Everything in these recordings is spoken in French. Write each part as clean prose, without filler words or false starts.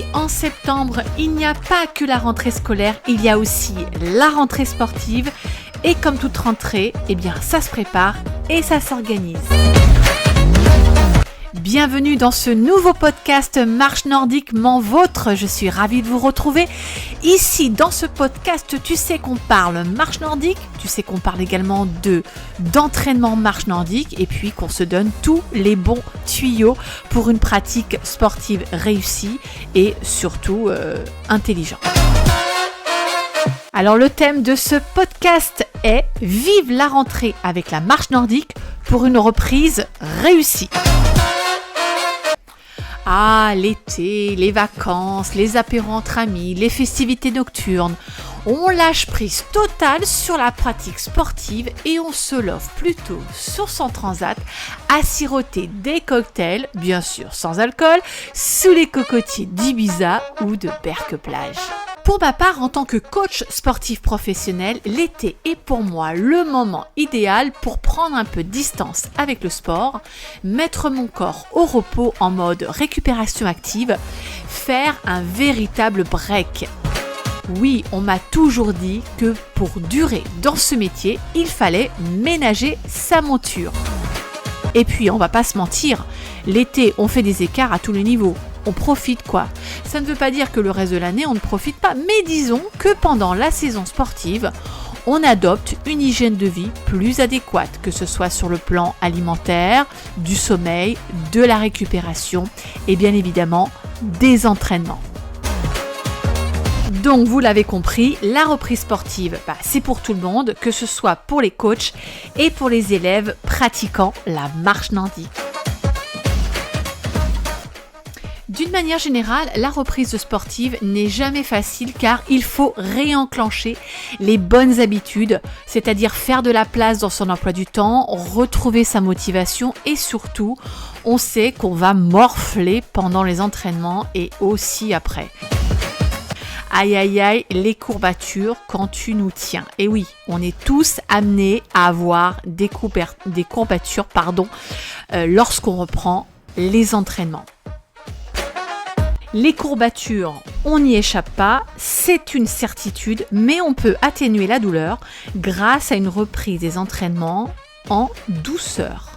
oui, en septembre, il n'y a pas que la rentrée scolaire, il y a aussi la rentrée sportive. Et comme toute rentrée, eh bien, ça se prépare et ça s'organise. Bienvenue dans ce nouveau podcast Marche Nordique, mon vôtre. Je suis ravie de vous retrouver. Ici, dans ce podcast, tu sais qu'on parle marche nordique, tu sais qu'on parle également d'entraînement marche nordique et puis qu'on se donne tous les bons tuyaux pour une pratique sportive réussie et surtout intelligente. Alors le thème de ce podcast est « Vive la rentrée avec la marche nordique pour une reprise réussie ». Ah, l'été, les vacances, les apéros entre amis, les festivités nocturnes. On lâche prise totale sur la pratique sportive et on se love plutôt sur son transat à siroter des cocktails, bien sûr sans alcool, sous les cocotiers d'Ibiza ou de Berck-Plage. Pour ma part, en tant que coach sportif professionnel, l'été est pour moi le moment idéal pour prendre un peu de distance avec le sport, mettre mon corps au repos en mode récupération active, faire un véritable break. Oui, on m'a toujours dit que pour durer dans ce métier, il fallait ménager sa monture. Et puis, on va pas se mentir, l'été, on fait des écarts à tous les niveaux. On profite quoi. Ça ne veut pas dire que le reste de l'année on ne profite pas, mais disons que pendant la saison sportive, on adopte une hygiène de vie plus adéquate, que ce soit sur le plan alimentaire, du sommeil, de la récupération et bien évidemment des entraînements. Donc vous l'avez compris, la reprise sportive, c'est pour tout le monde, que ce soit pour les coachs et pour les élèves pratiquant la marche nordique. D'une manière générale, la reprise sportive n'est jamais facile car il faut réenclencher les bonnes habitudes, c'est-à-dire faire de la place dans son emploi du temps, retrouver sa motivation et surtout, on sait qu'on va morfler pendant les entraînements et aussi après. Aïe aïe aïe, les courbatures quand tu nous tiens. Et oui, on est tous amenés à avoir des courbatures lorsqu'on reprend les entraînements. Les courbatures, on n'y échappe pas, c'est une certitude, mais on peut atténuer la douleur grâce à une reprise des entraînements en douceur.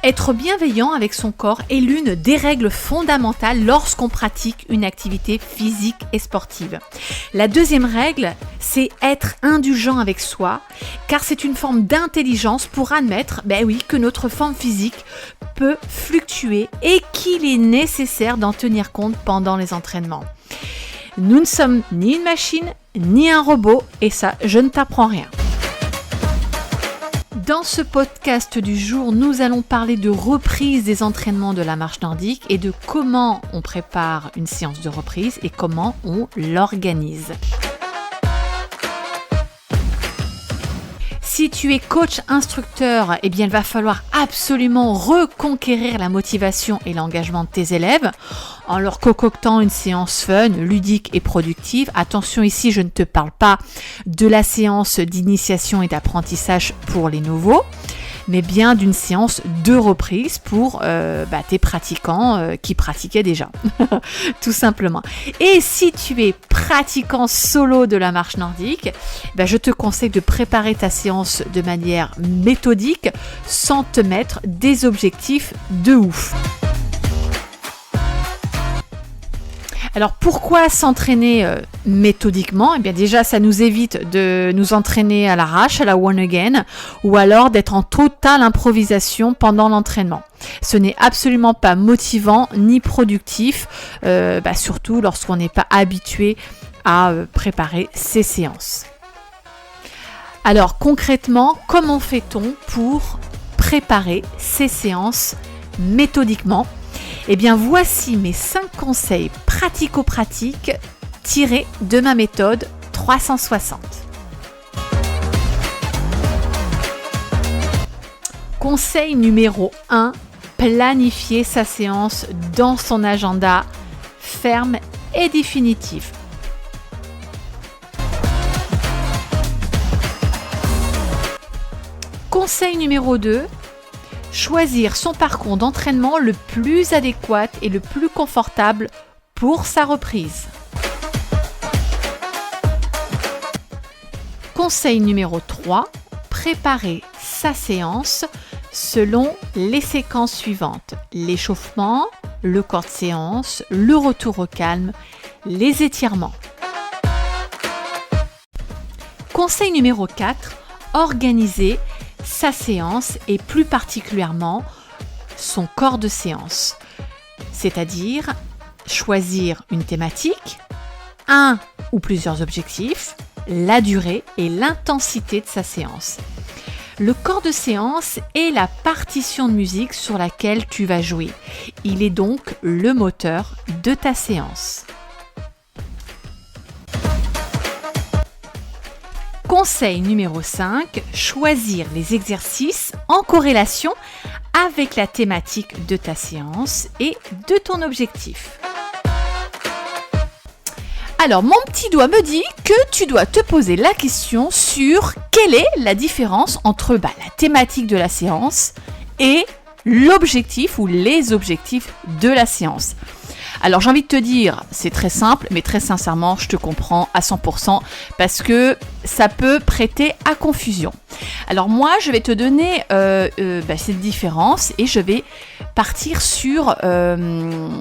Être bienveillant avec son corps est l'une des règles fondamentales lorsqu'on pratique une activité physique et sportive. La deuxième règle, c'est être indulgent avec soi, car c'est une forme d'intelligence pour admettre que notre forme physique peut fluctuer et qu'il est nécessaire d'en tenir compte pendant les entraînements. Nous ne sommes ni une machine, ni un robot, et ça, je ne t'apprends rien. Dans ce podcast du jour, nous allons parler de reprise des entraînements de la marche nordique et de comment on prépare une séance de reprise et comment on l'organise. Si tu es coach instructeur, il va falloir absolument reconquérir la motivation et l'engagement de tes élèves en leur concoctant une séance fun, ludique et productive. Attention, ici, je ne te parle pas de la séance d'initiation et d'apprentissage pour les nouveaux, mais bien d'une séance de reprise pour tes pratiquants qui pratiquaient déjà, tout simplement. Et si tu es pratiquant solo de la marche nordique, je te conseille de préparer ta séance de manière méthodique sans te mettre des objectifs de ouf. Alors pourquoi s'entraîner méthodiquement ? Déjà ça nous évite de nous entraîner à l'arrache, à la one again, ou alors d'être en totale improvisation pendant l'entraînement. Ce n'est absolument pas motivant ni productif, surtout lorsqu'on n'est pas habitué à préparer ces séances. Alors concrètement, comment fait-on pour préparer ces séances méthodiquement ? Voici mes 5 conseils pratico-pratiques tirés de ma méthode 360. Conseil numéro 1, planifier sa séance dans son agenda ferme et définitif. Conseil numéro 2, Choisir son parcours d'entraînement le plus adéquat et le plus confortable pour sa reprise. Conseil numéro 3, préparer sa séance selon les séquences suivantes: l'échauffement, le corps de séance, le retour au calme, les étirements. Conseil numéro 4, organiser sa séance et plus particulièrement son corps de séance. C'est-à-dire choisir une thématique, un ou plusieurs objectifs, la durée et l'intensité de sa séance. Le corps de séance est la partition de musique sur laquelle tu vas jouer. Il est donc le moteur de ta séance. Conseil numéro 5, choisir les exercices en corrélation avec la thématique de ta séance et de ton objectif. Alors, mon petit doigt me dit que tu dois te poser la question sur quelle est la différence entre la thématique de la séance et l'objectif ou les objectifs de la séance. Alors, j'ai envie de te dire, c'est très simple, mais très sincèrement, je te comprends à 100% parce que ça peut prêter à confusion. Alors, moi, je vais te donner cette différence et je vais partir sur un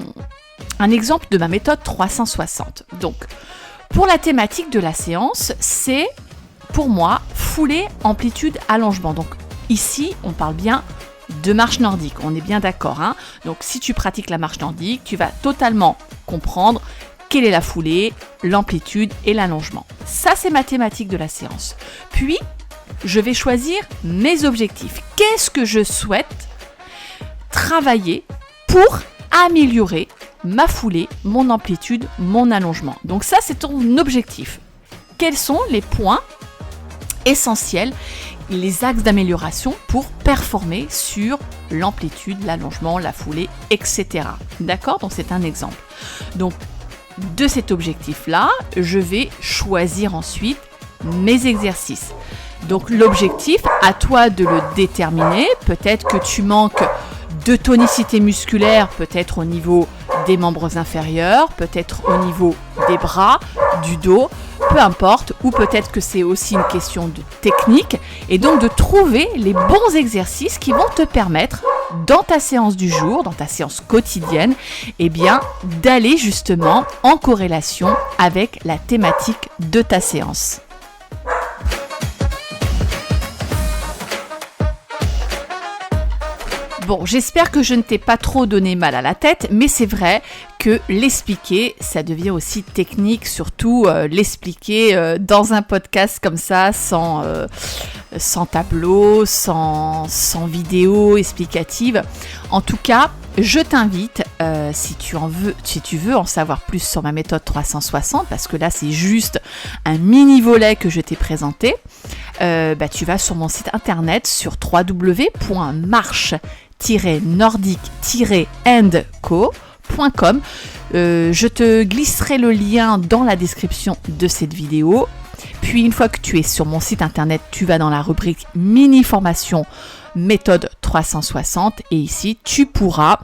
exemple de ma méthode 360. Donc, pour la thématique de la séance, c'est pour moi foulée, amplitude, allongement. Donc, ici, on parle bien de marche nordique, on est bien d'accord, hein. Donc si tu pratiques la marche nordique, tu vas totalement comprendre quelle est la foulée, l'amplitude et l'allongement. Ça, c'est ma thématique de la séance. Puis, je vais choisir mes objectifs. Qu'est-ce que je souhaite travailler pour améliorer ma foulée, mon amplitude, mon allongement? Donc ça, c'est ton objectif. Quels sont les points essentiels, les axes d'amélioration pour performer sur l'amplitude, l'allongement, la foulée, etc. D'accord? Donc c'est un exemple. Donc de cet objectif-là, je vais choisir ensuite mes exercices. Donc l'objectif, à toi de le déterminer. Peut-être que tu manques de tonicité musculaire, peut-être au niveau des membres inférieurs, peut-être au niveau des bras, du dos, peu importe, ou peut-être que c'est aussi une question de technique, et donc de trouver les bons exercices qui vont te permettre, dans ta séance du jour, dans ta séance quotidienne, d'aller justement en corrélation avec la thématique de ta séance. Bon, j'espère que je ne t'ai pas trop donné mal à la tête, mais c'est vrai que l'expliquer, ça devient aussi technique, surtout l'expliquer dans un podcast comme ça, sans tableau, sans vidéo explicative. En tout cas, je t'invite, si tu veux en savoir plus sur ma méthode 360, parce que là c'est juste un mini volet que je t'ai présenté, tu vas sur mon site internet sur www.marche-nordique-co.com. Je te glisserai le lien dans la description de cette vidéo. Puis une fois que tu es sur mon site internet, tu vas dans la rubrique mini formation méthode 360 et ici tu pourras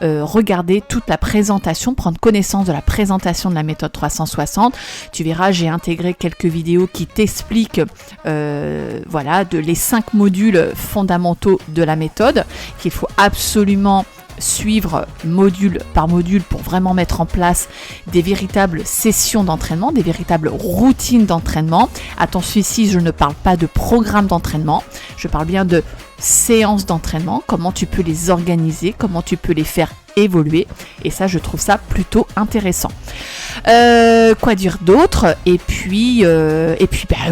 regarder toute la présentation, prendre connaissance de la présentation de la méthode 360. Tu verras, j'ai intégré quelques vidéos qui t'expliquent les 5 modules fondamentaux de la méthode qu'il faut absolument suivre module par module pour vraiment mettre en place des véritables sessions d'entraînement, des véritables routines d'entraînement. Attention, ici, je ne parle pas de programme d'entraînement, je parle bien de séances d'entraînement, comment tu peux les organiser, comment tu peux les faire évoluer, et ça, je trouve ça plutôt intéressant. Quoi dire d'autre? Et puis,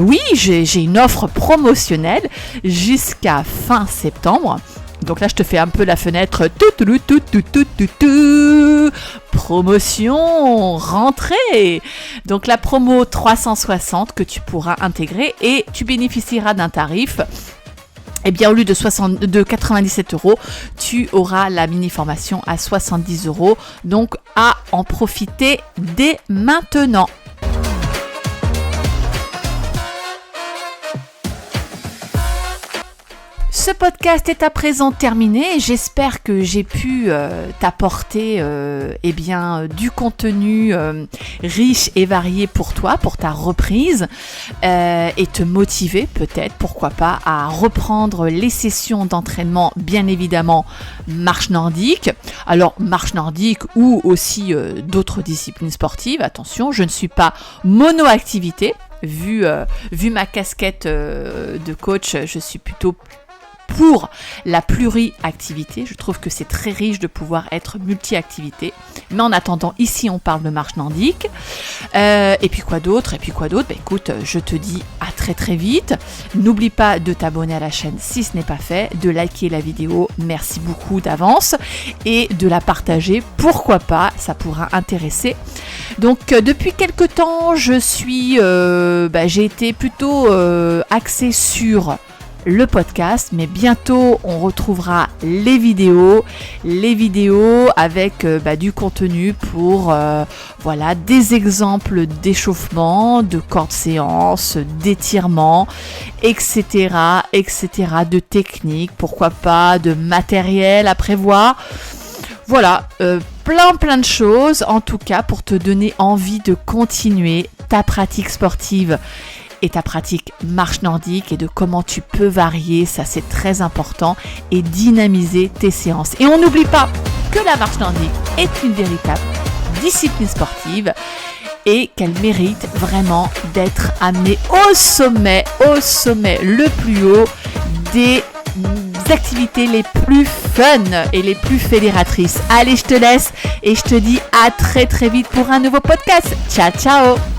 oui, j'ai une offre promotionnelle jusqu'à fin septembre. Donc là, je te fais un peu la fenêtre promotion rentrée. Donc la promo 360 que tu pourras intégrer et tu bénéficieras d'un tarif. Au lieu de 97 €, tu auras la mini-formation à 70 €. Donc à en profiter dès maintenant. Ce podcast est à présent terminé. J'espère que j'ai pu t'apporter du contenu riche et varié pour toi, pour ta reprise et te motiver peut-être, pourquoi pas, à reprendre les sessions d'entraînement, bien évidemment marche nordique. Alors marche nordique ou aussi d'autres disciplines sportives. Attention, je ne suis pas monoactivité. Vu ma casquette de coach, je suis plutôt pour la pluriactivité. Je trouve que c'est très riche de pouvoir être multi-activité. Mais en attendant, ici, on parle de marche nordique. Et puis quoi d'autre ? Écoute, je te dis à très très vite. N'oublie pas de t'abonner à la chaîne si ce n'est pas fait, de liker la vidéo, merci beaucoup d'avance, et de la partager, pourquoi pas, ça pourra intéresser. Donc depuis quelques temps, j'ai été plutôt axée sur le podcast, mais bientôt on retrouvera les vidéos avec du contenu pour des exemples d'échauffement, de corps de séance, d'étirement, etc., de techniques, pourquoi pas, de matériel à prévoir. Voilà, plein de choses, en tout cas pour te donner envie de continuer ta pratique sportive et ta pratique marche nordique et de comment tu peux varier, ça c'est très important, et dynamiser tes séances. Et on n'oublie pas que la marche nordique est une véritable discipline sportive et qu'elle mérite vraiment d'être amenée au sommet le plus haut des activités les plus fun et les plus fédératrices. Allez, je te laisse et je te dis à très très vite pour un nouveau podcast. Ciao, ciao!